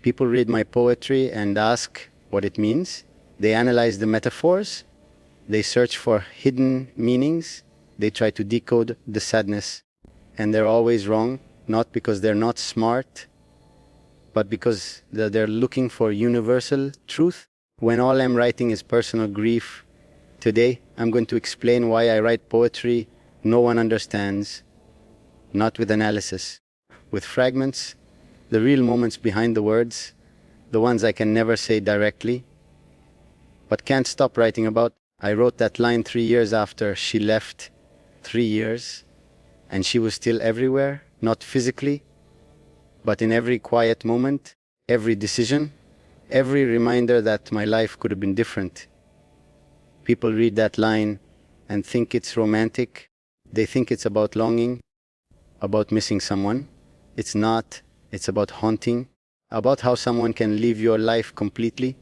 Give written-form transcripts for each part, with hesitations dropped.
People read my poetry and ask what it means. They analyze the metaphors. They search for hidden meanings. They try to decode the sadness. And they're always wrong, not because they're not smart, but because they're looking for universal truth. When all I'm writing is personal grief, today I'm going to explain why I write poetry no one understands, not with analysis, with fragments, the real moments behind the words, the ones I can never say directly, but can't stop writing about. I wrote that line 3 years after she left, 3 years, and she was still everywhere, not physically, but in every quiet moment, every decision, every reminder that my life could have been different. People read that line and think it's romantic. They think it's about longing, about missing someone. It's not. It's about haunting, about how someone can leave your life completely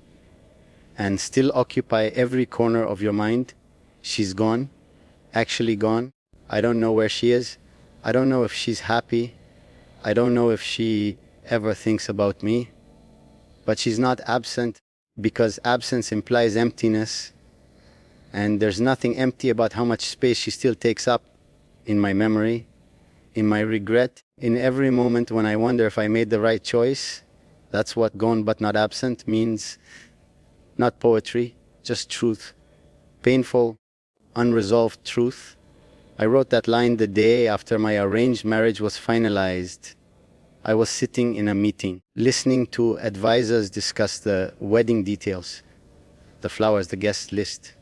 and still occupy every corner of your mind. She's gone, actually gone. I don't know where she is. I don't know if she's happy. I don't know if she ever thinks about me. But she's not absent, because absence implies emptiness. And there's nothing empty about how much space she still takes up in my memory, in my regret, in every moment when I wonder if I made the right choice. That's what gone but not absent means. Not poetry, just truth. Painful, unresolved truth. I wrote that line the day after my arranged marriage was finalized. I was sitting in a meeting, listening to advisors discuss the wedding details, the flowers, the guest list,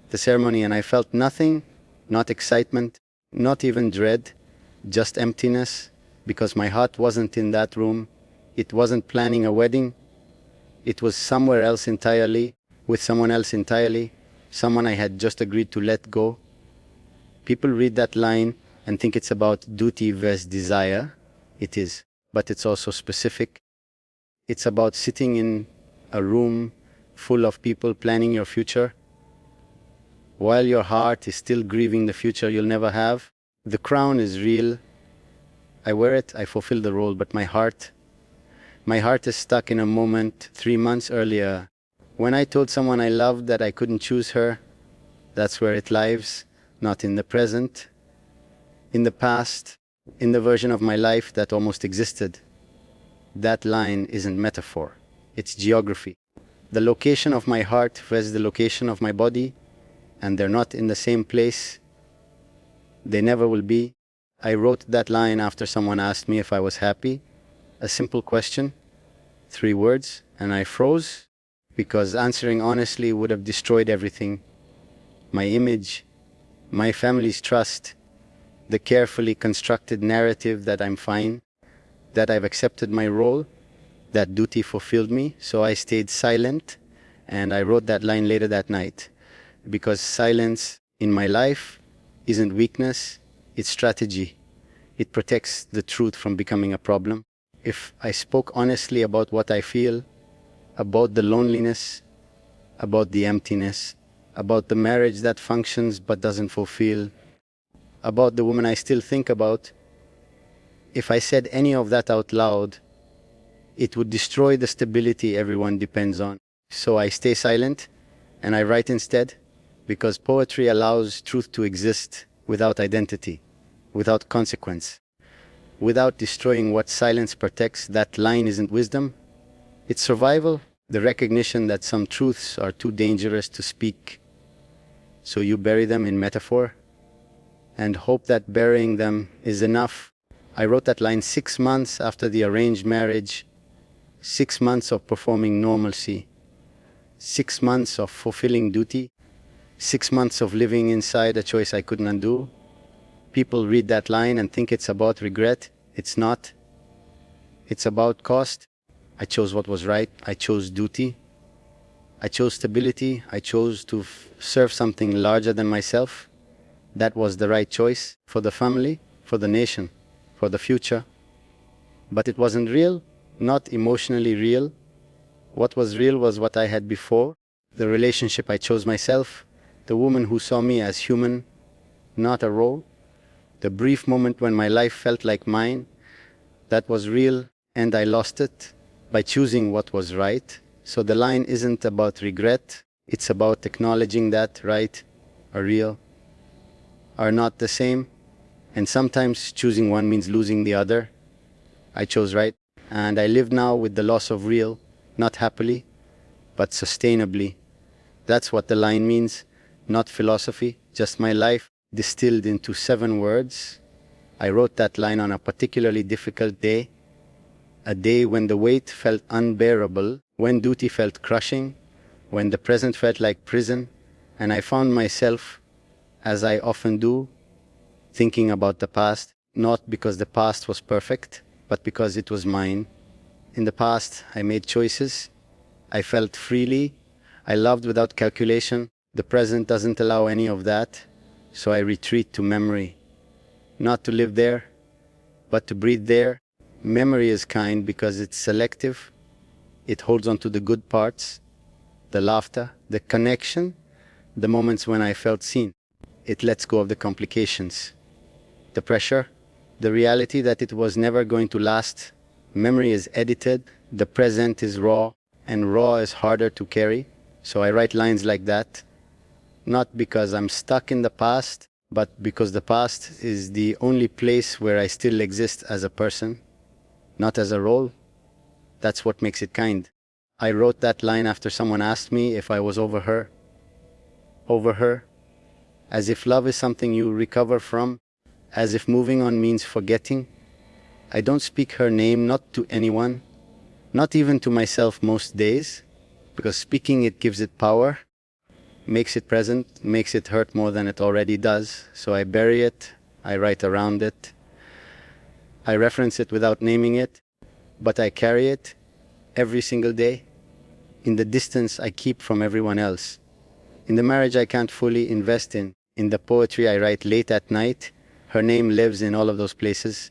the ceremony, and I felt nothing, not excitement, not even dread, just emptiness, because my heart wasn't in that room. It wasn't planning a wedding. It was somewhere else entirely, with someone else entirely, someone I had just agreed to let go. People read that line and think it's about duty versus desire. It is, but it's also specific. It's about sitting in a room full of people planning your future, while your heart is still grieving the future you'll never have. The crown is real. I wear it, I fulfill the role, but my heart is stuck in a moment 3 months earlier. When I told someone I loved that I couldn't choose her, that's where it lives, not in the present, in the past, in the version of my life that almost existed. That line isn't metaphor, it's geography. The location of my heart versus the location of my body, and they're not in the same place. They never will be. I wrote that line after someone asked me if I was happy. A simple question, 3 words, and I froze, because answering honestly would have destroyed everything. My image, my family's trust, the carefully constructed narrative that I'm fine, that I've accepted my role, that duty fulfilled me. So I stayed silent, and I wrote that line later that night, because silence in my life isn't weakness, it's strategy. It protects the truth from becoming a problem. If I spoke honestly about what I feel, about the loneliness, about the emptiness, about the marriage that functions but doesn't fulfill, about the woman I still think about, if I said any of that out loud, it would destroy the stability everyone depends on. So I stay silent and I write instead, because poetry allows truth to exist without identity, without consequence, without destroying what silence protects. That line isn't wisdom, it's survival, the recognition that some truths are too dangerous to speak, so you bury them in metaphor and hope that burying them is enough. I wrote that line 6 months after the arranged marriage, 6 months of performing normalcy, 6 months of fulfilling duty, 6 months of living inside a choice I couldn't undo. People read that line and think it's about regret. It's not. It's about cost. I chose what was right. I chose duty. I chose stability. I chose to serve something larger than myself. That was the right choice for the family, for the nation, for the future. But it wasn't real, not emotionally real. What was real was what I had before, the relationship I chose myself, the woman who saw me as human, not a role. The brief moment when my life felt like mine, that was real and I lost it. by choosing what was right. So the line isn't about regret, it's about acknowledging that right or real are not the same. And sometimes choosing one means losing the other. I chose right, and I live now with the loss of real, not happily, but sustainably. That's what the line means, not philosophy, just my life distilled into 7 words. I wrote that line on a particularly difficult day, a day when the weight felt unbearable, when duty felt crushing, when the present felt like prison, and I found myself, as I often do, thinking about the past, not because the past was perfect, but because it was mine. In the past, I made choices. I felt freely. I loved without calculation. The present doesn't allow any of that, so I retreat to memory. Not to live there, but to breathe there. Memory is kind because it's selective. It holds on to the good parts, the laughter, the connection, the moments when I felt seen. It lets go of the complications, the pressure, the reality that it was never going to last. Memory is edited, the present is raw, and raw is harder to carry. So I write lines like that, not because I'm stuck in the past, but because the past is the only place where I still exist as a person, not as a role. That's what makes it kind. I wrote that line after someone asked me if I was over her. Over her, as if love is something you recover from, as if moving on means forgetting. I don't speak her name, not to anyone, not even to myself most days, because speaking it gives it power, makes it present, makes it hurt more than it already does. So I bury it, I write around it, I reference it without naming it, but I carry it every single day in the distance I keep from everyone else. In the marriage I can't fully invest in the poetry I write late at night, her name lives in all of those places,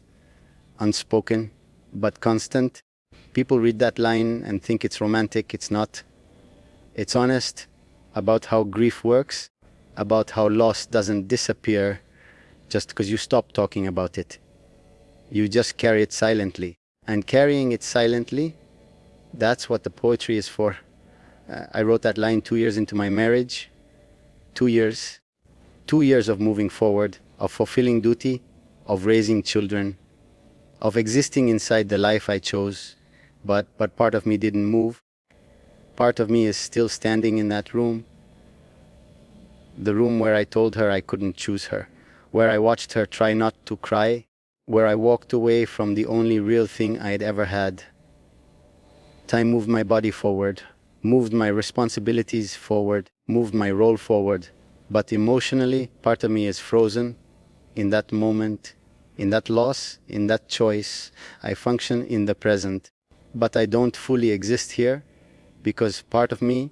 unspoken, but constant. People read that line and think it's romantic. It's not. It's honest about how grief works, about how loss doesn't disappear just because you stop talking about it. You just carry it silently. And carrying it silently, that's what the poetry is for. I wrote that line 2 years into my marriage. 2 years. 2 years of moving forward, of fulfilling duty, of raising children, of existing inside the life I chose. But part of me didn't move. Part of me is still standing in that room. The room where I told her I couldn't choose her, where I watched her try not to cry, where I walked away from the only real thing I had ever had. Time moved my body forward, moved my responsibilities forward, moved my role forward. But emotionally, part of me is frozen in that moment, in that loss, in that choice. I function in the present, but I don't fully exist here because part of me,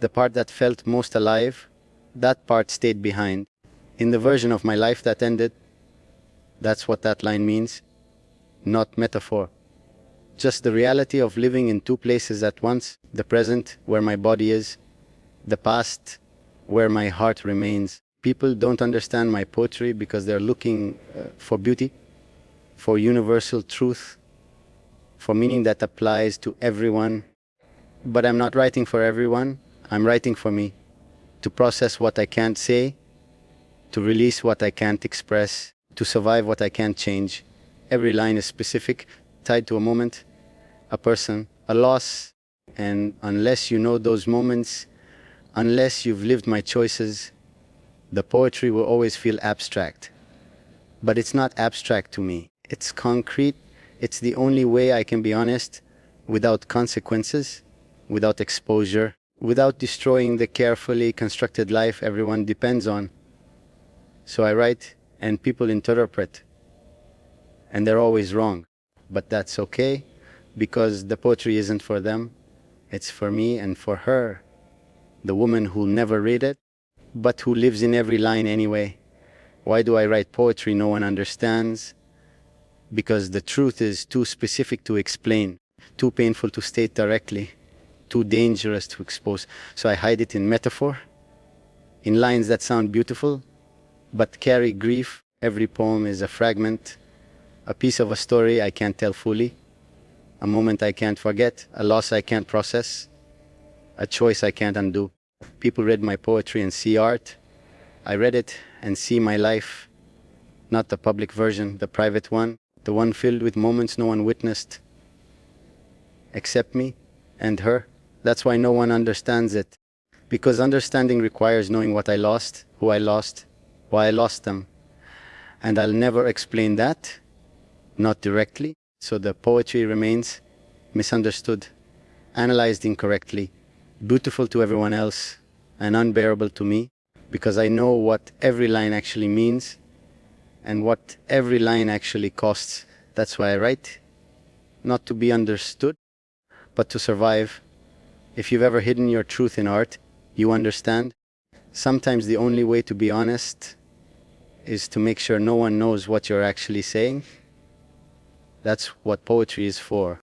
the part that felt most alive, that part stayed behind. In the version of my life that ended, that's what that line means, not metaphor. Just the reality of living in 2 places at once, the present, where my body is, the past, where my heart remains. People don't understand my poetry because they're looking for beauty, for universal truth, for meaning that applies to everyone. But I'm not writing for everyone, I'm writing for me, to process what I can't say, to release what I can't express, to survive what I can't change. Every line is specific, tied to a moment, a person, a loss, and unless you know those moments, unless you've lived my choices, the poetry will always feel abstract. But it's not abstract to me. It's concrete. It's the only way I can be honest without consequences, without exposure, without destroying the carefully constructed life everyone depends on. So I write and people interpret. And they're always wrong. But that's okay because the poetry isn't for them. It's for me and for her, the woman who'll never read it, but who lives in every line anyway. Why do I write poetry no one understands? Because the truth is too specific to explain, too painful to state directly, too dangerous to expose. So I hide it in metaphor, in lines that sound beautiful, but carry grief. Every poem is a fragment, a piece of a story I can't tell fully. a moment I can't forget, a loss I can't process, a choice I can't undo. People read my poetry and see art. I read it and see my life, not the public version, the private one, the one filled with moments no one witnessed except me and her. That's why no one understands it. Because understanding requires knowing what I lost, who I lost, why I lost them. And I'll never explain that, not directly. So the poetry remains misunderstood, analyzed incorrectly, beautiful to everyone else, and unbearable to me, because I know what every line actually means and what every line actually costs. That's why I write, not to be understood, but to survive. If you've ever hidden your truth in art, you understand. Sometimes the only way to be honest is to make sure no one knows what you're actually saying. That's what poetry is for.